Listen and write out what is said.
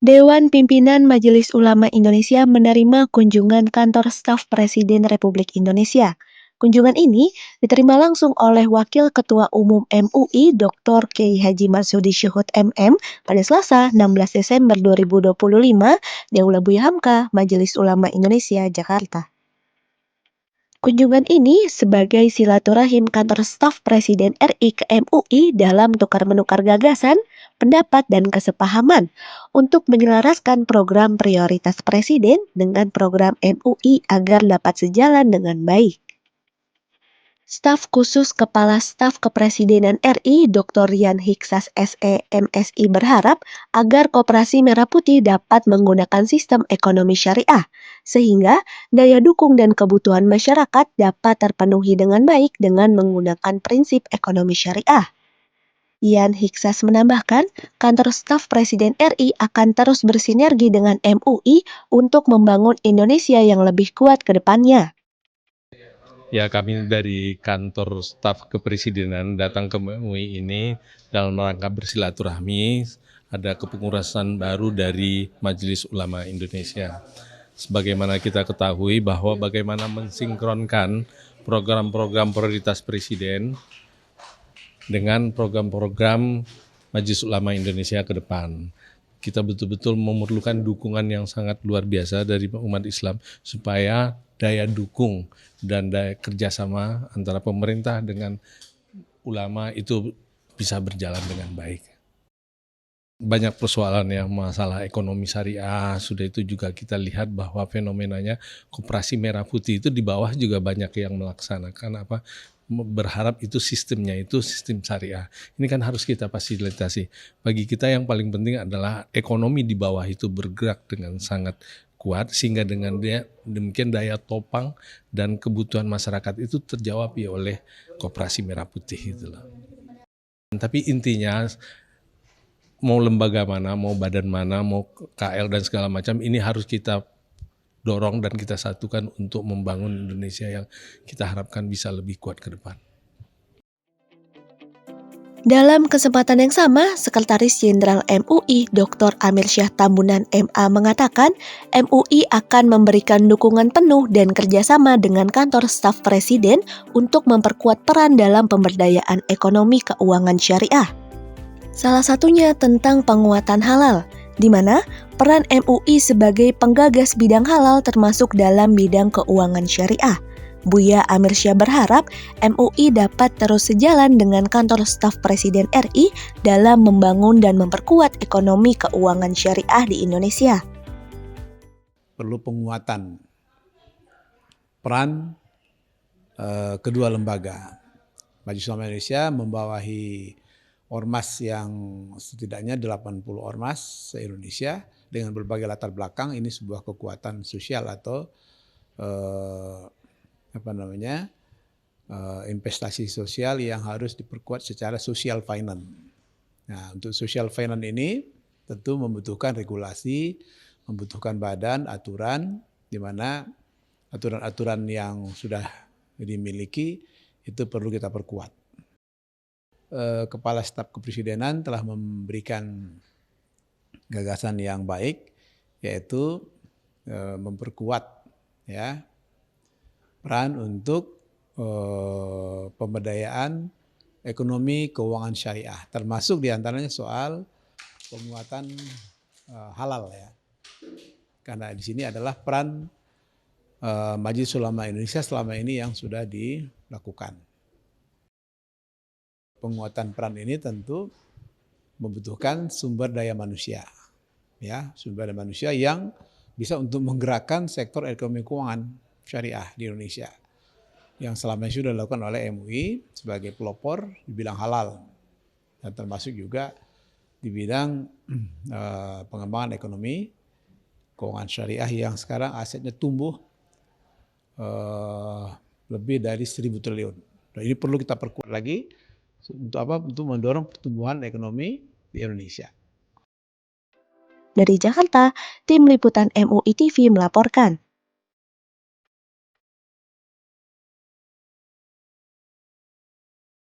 Dewan Pimpinan Majelis Ulama Indonesia menerima kunjungan kantor staf Presiden Republik Indonesia. Kunjungan ini diterima langsung oleh Wakil Ketua Umum MUI Dr. Kiai Haji Marsudi Syuhud MM pada Selasa 16 Desember 2025 di Aula Buya Hamka, Majelis Ulama Indonesia, Jakarta. Kunjungan ini sebagai silaturahim kantor staf Presiden RI ke MUI dalam tukar-menukar gagasan, pendapat, dan kesepahaman untuk menyelaraskan program prioritas Presiden dengan program MUI agar dapat sejalan dengan baik. Staf khusus Kepala Staf Kepresidenan RI Dr. Rian Hiksas SE MSI berharap agar Koperasi Merah Putih dapat menggunakan sistem ekonomi syariah, sehingga daya dukung dan kebutuhan masyarakat dapat terpenuhi dengan baik dengan menggunakan prinsip ekonomi syariah. Rian Hiksas menambahkan, kantor staf Presiden RI akan terus bersinergi dengan MUI untuk membangun Indonesia yang lebih kuat ke depannya. Ya, kami dari kantor staf kepresidenan datang ke MUI ini dalam rangka bersilaturahmi, ada kepengurusan baru dari Majelis Ulama Indonesia. Sebagaimana kita ketahui bahwa bagaimana mensinkronkan program-program prioritas Presiden dengan program-program Majelis Ulama Indonesia ke depan. Kita betul-betul memerlukan dukungan yang sangat luar biasa dari umat Islam supaya daya dukung dan daya kerjasama antara pemerintah dengan ulama itu bisa berjalan dengan baik. Banyak persoalan yang masalah ekonomi syariah, sudah itu juga kita lihat bahwa fenomenanya Koperasi Merah Putih itu di bawah juga banyak yang melaksanakan berharap itu sistemnya itu sistem syariah. Ini kan harus kita fasilitasi. Bagi kita yang paling penting adalah ekonomi di bawah itu bergerak dengan sangat kuat sehingga dengan demikian daya topang dan kebutuhan masyarakat itu terjawab ya oleh Koperasi Merah Putih itulah. Tapi intinya mau lembaga mana, mau badan mana, mau KL dan segala macam ini harus kita dorong dan kita satukan untuk membangun Indonesia yang kita harapkan bisa lebih kuat ke depan. Dalam kesempatan yang sama, Sekretaris Jenderal MUI Dr. Amir Syah Tambunan MA mengatakan MUI akan memberikan dukungan penuh dan kerjasama dengan kantor staf Presiden untuk memperkuat peran dalam pemberdayaan ekonomi keuangan syariah. Salah satunya tentang penguatan halal, di mana peran MUI sebagai penggagas bidang halal termasuk dalam bidang keuangan syariah. Buya Amir Syah berharap MUI dapat terus sejalan dengan kantor staf Presiden RI dalam membangun dan memperkuat ekonomi keuangan syariah di Indonesia. Perlu penguatan peran kedua lembaga. Majelis Ulama Indonesia membawahi ormas yang setidaknya 80 ormas se-Indonesia dengan berbagai latar belakang. Ini sebuah kekuatan sosial atau investasi sosial yang harus diperkuat secara social finance. Nah, untuk social finance ini tentu membutuhkan regulasi, membutuhkan badan, aturan, di mana aturan-aturan yang sudah dimiliki itu perlu kita perkuat. Kepala Staf Kepresidenan telah memberikan gagasan yang baik, yaitu memperkuat peran untuk pemberdayaan ekonomi keuangan syariah, termasuk diantaranya soal penguatan halal ya. Karena di sini adalah peran Majelis Ulama Indonesia selama ini yang sudah dilakukan. Penguatan peran ini tentu membutuhkan sumber daya manusia, ya, sumber daya manusia yang bisa untuk menggerakkan sektor ekonomi keuangan syariah di Indonesia, yang selama ini sudah dilakukan oleh MUI sebagai pelopor di bidang halal, dan termasuk juga di bidang pengembangan ekonomi keuangan syariah yang sekarang asetnya tumbuh lebih dari 1.000 triliun. Dan ini perlu kita perkuat lagi untuk apa? Untuk mendorong pertumbuhan ekonomi di Indonesia. Dari Jakarta, Tim Liputan MUI TV melaporkan.